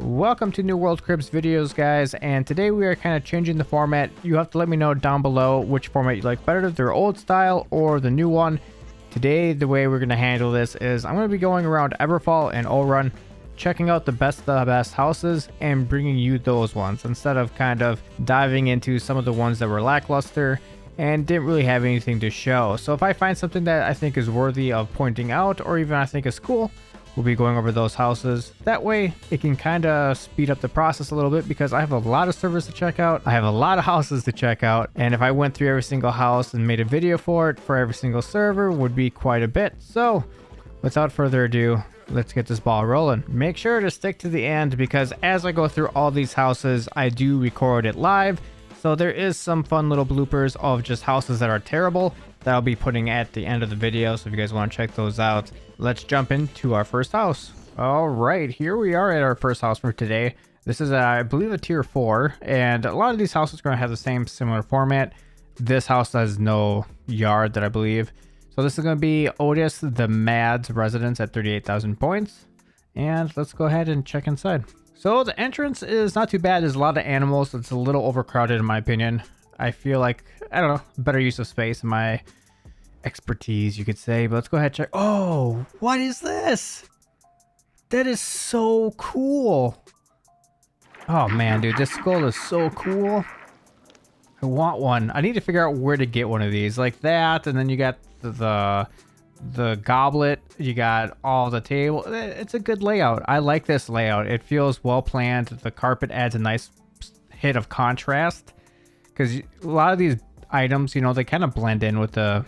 Welcome to New World Cribs videos, guys, and today we are kind of changing the format. You have to let me know down below which format you like better, the old style or the new one. Today, the way we're going to handle this is I'm going to be going around Everfall and Orun, checking out the best of the best houses and bringing you those ones instead of kind of diving into some of the ones that were lackluster and didn't really have anything to show. So if I find something that I think is worthy of pointing out or even I think is cool, we'll be going over those houses. That way it can kind of speed up the process a little bit because I have a lot of servers to check out. I have a lot of houses to check out. And if I went through every single house and made a video for it for every single server would be quite a bit. So without further ado, let's get this ball rolling. Make sure to stick to the end because as I go through all these houses, I do record it live. So there is some fun little bloopers of just houses that are terrible that I'll be putting at the end of the video. So if you guys want to check those out, let's jump into our first house. All right, here we are at our first house for today. This is, I believe, a tier 4, and a lot of these houses are going to have the same similar format. This house has no yard that I believe. So this is going to be Otis the Mad's residence at 38,000 points. And let's go ahead and check inside. So the entrance is not too bad. There's a lot of animals. It's a little overcrowded in my opinion. I feel like, I don't know, better use of space in my expertise, you could say. But let's go ahead and check. Oh, what is this? That is so cool. Oh man, dude, this skull is so cool. I want one. I need to figure out where to get one of these, like that. And then you got the goblet, you got all the table. It's a good layout. I like this layout. It feels well planned. The carpet adds a nice hit of contrast because a lot of these items, you know, they kind of blend in with the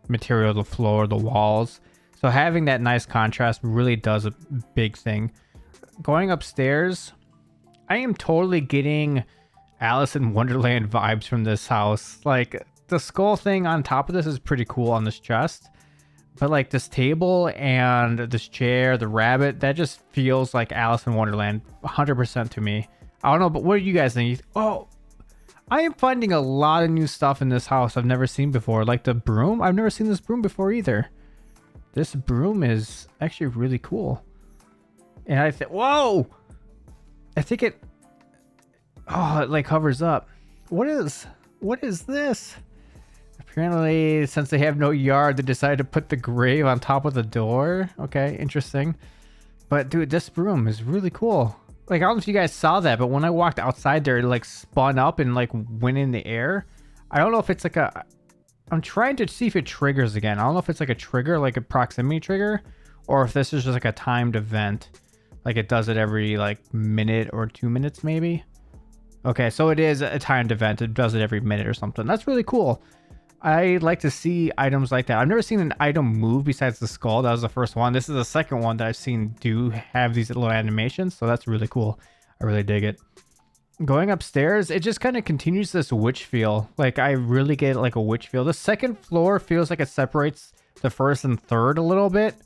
material, the floor, the walls. So having that nice contrast really does a big thing. Going upstairs, I am totally getting Alice in Wonderland vibes from this house. Like the skull thing on top of this is pretty cool on this chest. But like this table and this chair, the rabbit, that just feels like Alice in Wonderland 100% to me. I don't know, but what do you guys think? Oh, I am finding a lot of new stuff in this house I've never seen before. Like the broom. I've never seen this broom before either. This broom is actually really cool. And I think, whoa! I think it, oh, it like hovers up. What is this? Apparently, since they have no yard, they decided to put the grave on top of the door. Okay, interesting. But dude, this broom is really cool. Like, I don't know if you guys saw that, but when I walked outside there, it like spun up and like went in the air. I don't know if it's like a, I'm trying to see if it triggers again. I don't know if it's like a trigger, like a proximity trigger, or if this is just like a timed event. Like it does it every like minute or 2 minutes maybe. Okay, so it is a timed event. It does it every minute or something. That's really cool. I like to see items like that. I've never seen an item move besides the skull. That was the first one. This is the second one that I've seen do have these little animations. So that's really cool. I really dig it. Going upstairs, it just kind of continues this witch feel. Like I really get like a witch feel. The second floor feels like it separates the first and third a little bit.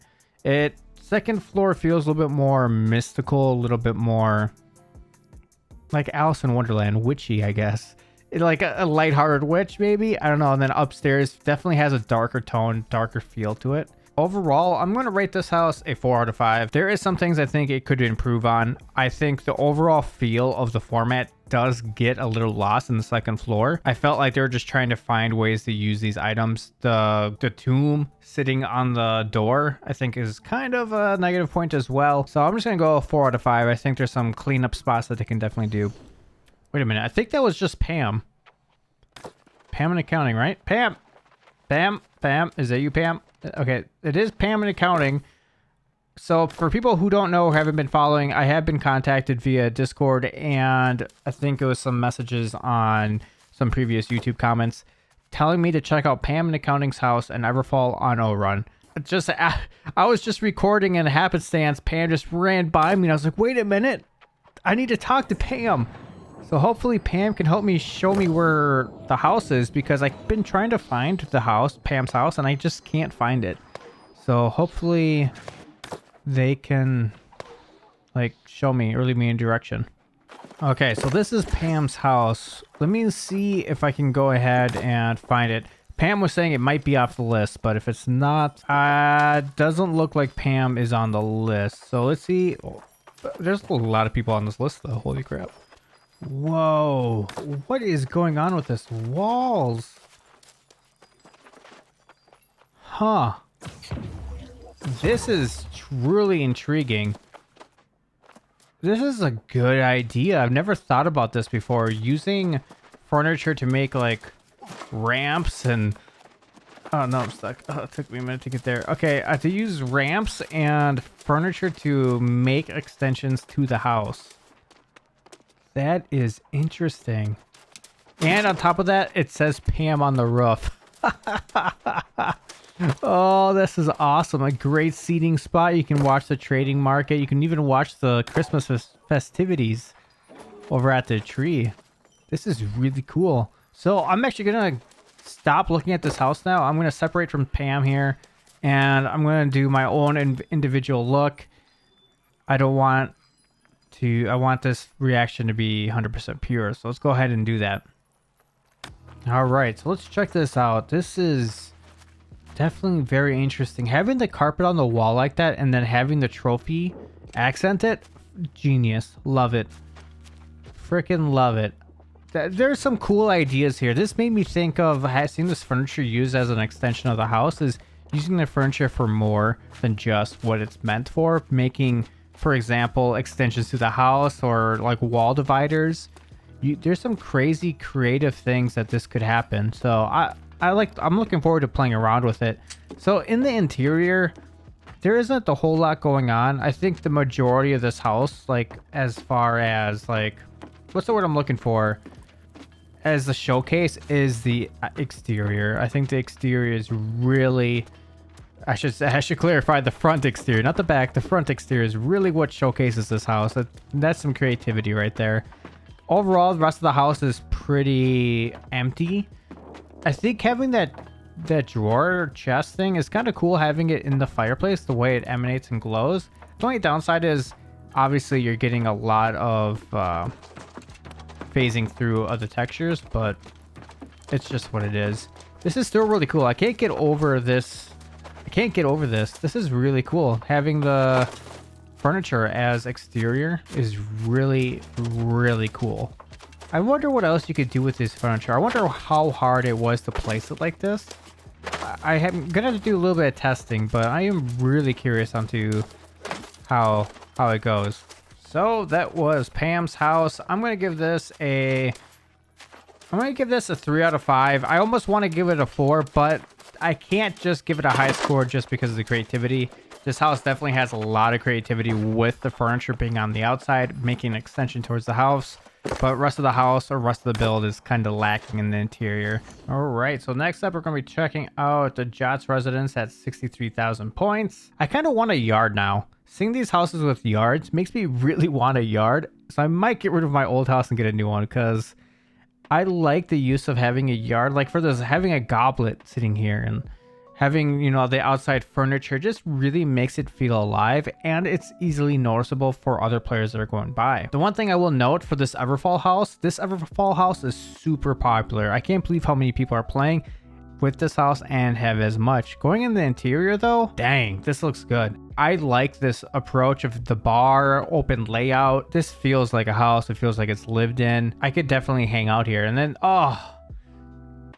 Second floor feels a little bit more mystical, a little bit more like Alice in Wonderland, witchy, I guess. Like a lighthearted witch maybe, I don't know. And then upstairs definitely has a darker tone, darker feel to it. Overall, I'm going to rate this house a 4 out of 5. There is some things I think it could improve on. I think the overall feel of the format does get a little lost in the second floor. I felt like they were just trying to find ways to use these items. The tomb sitting on the door I think is kind of a negative point as well. So I'm just going to go 4 out of 5. I think there's some cleanup spots that they can definitely do. Wait a minute. I think that was just Pam. Pam in accounting, right? Pam. Pam. Is that you, Pam? Okay. It is Pam in accounting. So for people who don't know or haven't been following, I have been contacted via Discord and I think it was some messages on some previous YouTube comments telling me to check out Pam in accounting's house and Everfall on Orun. I was just recording and happenstance. Pam just ran by me and I was like, wait a minute. I need to talk to Pam. So hopefully Pam can help me show me where the house is because I've been trying to find the house, Pam's house, and I just can't find it. So hopefully they can like show me or lead me in direction. Okay, so this is Pam's house. Let me see if I can go ahead and find it. Pam was saying it might be off the list, but if it's not, doesn't look like Pam is on the list. So let's see. There's a lot of people on this list though. Holy crap. Whoa. What is going on with this walls? Huh. This is truly intriguing. This is a good idea. I've never thought about this before. Using furniture to make like ramps and... Oh no, I'm stuck. Oh, it took me a minute to get there. Okay, I have to use ramps and furniture to make extensions to the house. That is interesting. And on top of that, it says Pam on the roof. Oh, this is awesome. A great seating spot. You can watch the trading market. You can even watch the Christmas festivities over at the tree. This is really cool. So I'm actually going to stop looking at this house now. I'm going to separate from Pam here. And I'm going to do my own individual look. I want this reaction to be 100% pure. So let's go ahead and do that. All right, so let's check this out. This is definitely very interesting. Having the carpet on the wall like that and then having the trophy accent it, genius. Love it. Freaking love it. There's some cool ideas here. This made me think of seeing this furniture used as an extension of the house, is using the furniture for more than just what it's meant for. Making, for example, extensions to the house or like wall dividers. There's some crazy creative things that this could happen. So I'm looking forward to playing around with it. So in the interior, there isn't a whole lot going on. I think the majority of this house, like as far as like, what's the word I'm looking for? As the showcase is the exterior. I think the exterior is really, I should clarify the front exterior, not the back. The front exterior is really what showcases this house. That's some creativity right there. Overall, the rest of the house is pretty empty. I think having that drawer or chest thing is kind of cool, having it in the fireplace, the way it emanates and glows. The only downside is obviously you're getting a lot of phasing through other textures, but it's just what it is. This is still really cool. I can't get over this. This is really cool. Having the furniture as exterior is really, really cool. I wonder what else you could do with this furniture. I wonder how hard it was to place it like this. I'm gonna have to do a little bit of testing, but I am really curious onto how it goes. So that was Pam's house. I'm gonna give this a 3 out of 5. I almost want to give it a 4, but I can't just give it a high score just because of the creativity. This house definitely has a lot of creativity with the furniture being on the outside, making an extension towards the house. But rest of the house or rest of the build is kind of lacking in the interior. All right, so next up, we're going to be checking out the Jots residence at 63,000 points. I kind of want a yard now. Seeing these houses with yards makes me really want a yard. So I might get rid of my old house and get a new one because I like the use of having a yard. Like for this, having a goblet sitting here and having, you know, the outside furniture just really makes it feel alive, and it's easily noticeable for other players that are going by. The one thing I will note for this Everfall house is super popular. I can't believe how many people are playing with this house and have as much. Going in the interior though, dang, this looks good. I like this approach of the bar, open layout. This feels like a house. It feels like it's lived in. I could definitely hang out here. And then, oh,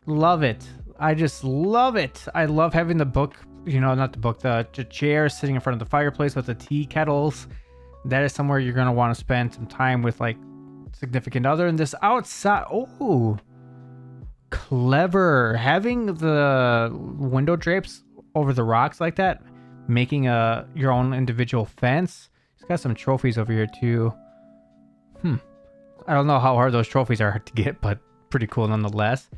love it. I just love it. I love having the book, you know, not the book, the chair sitting in front of the fireplace with the tea kettles. That is somewhere you're going to want to spend some time with like significant other. And this outside, oh, clever. Having the window drapes over the rocks like that, making your own individual fence. It's got some trophies over here too. I don't know how hard those trophies are to get, but pretty cool nonetheless.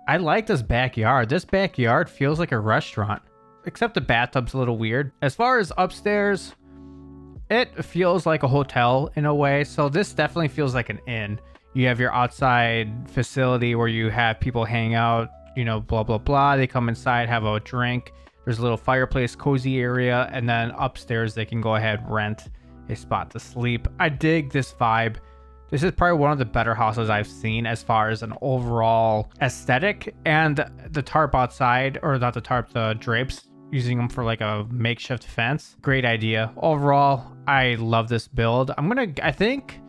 I like this backyard. This backyard feels like a restaurant, except the bathtub's a little weird. As far as upstairs, it feels like a hotel in a way. So this definitely feels like an inn. You have your outside facility where you have people hang out, you know, blah, blah, blah. They come inside, have a drink. There's a little fireplace, cozy area. And then upstairs, they can go ahead, rent a spot to sleep. I dig this vibe. This is probably one of the better houses I've seen as far as an overall aesthetic, and the tarp outside, or not the tarp, the drapes, using them for like a makeshift fence. Great idea. Overall, I love this build. I think,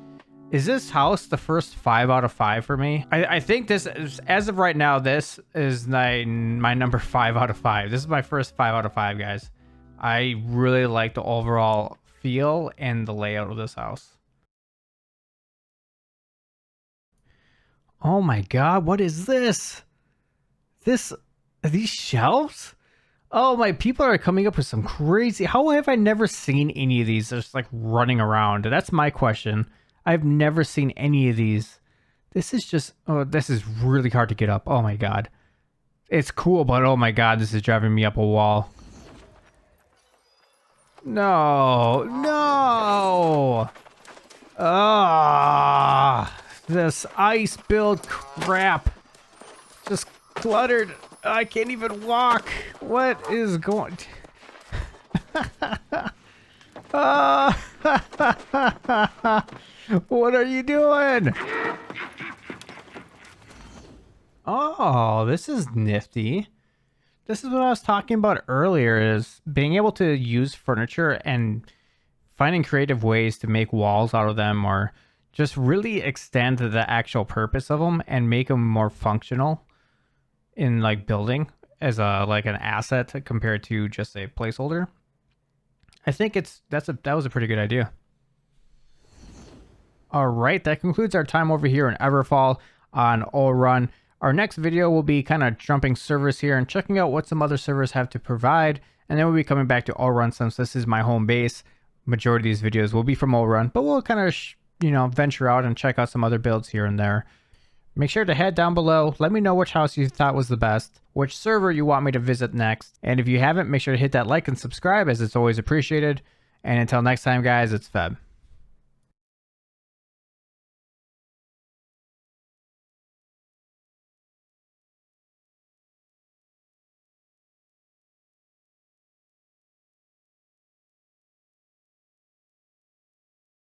is this house the first 5 out of 5 for me? I think this is, as of right now, this is my number 5 out of 5. This is my first 5 out of 5, guys. I really like the overall feel and the layout of this house. Oh my god, what is this? These shelves? Oh my, people are coming up with some crazy... How have I never seen any of these just like running around? That's my question. I've never seen any of these. This is just... Oh, this is really hard to get up. Oh my god. It's cool, but oh my god, this is driving me up a wall. No, no! Ah, this ice build crap. Just cluttered. I can't even walk. What is going... What are you doing? Oh, this is nifty. This is what I was talking about earlier, is being able to use furniture and finding creative ways to make walls out of them, or just really extend the actual purpose of them and make them more functional in like building as a like an asset compared to just a placeholder. I think that was a pretty good idea. All right, that concludes our time over here in Everfall on Orun. Our next video will be kind of jumping servers here and checking out what some other servers have to provide, and then we'll be coming back to Orun since this is my home base. Majority of these videos will be from Orun, but we'll kind of venture out and check out some other builds here and there. Make sure to head down below. Let me know which house you thought was the best, which server you want me to visit next, and if you haven't, make sure to hit that like and subscribe, as it's always appreciated. And until next time, guys, it's Feb.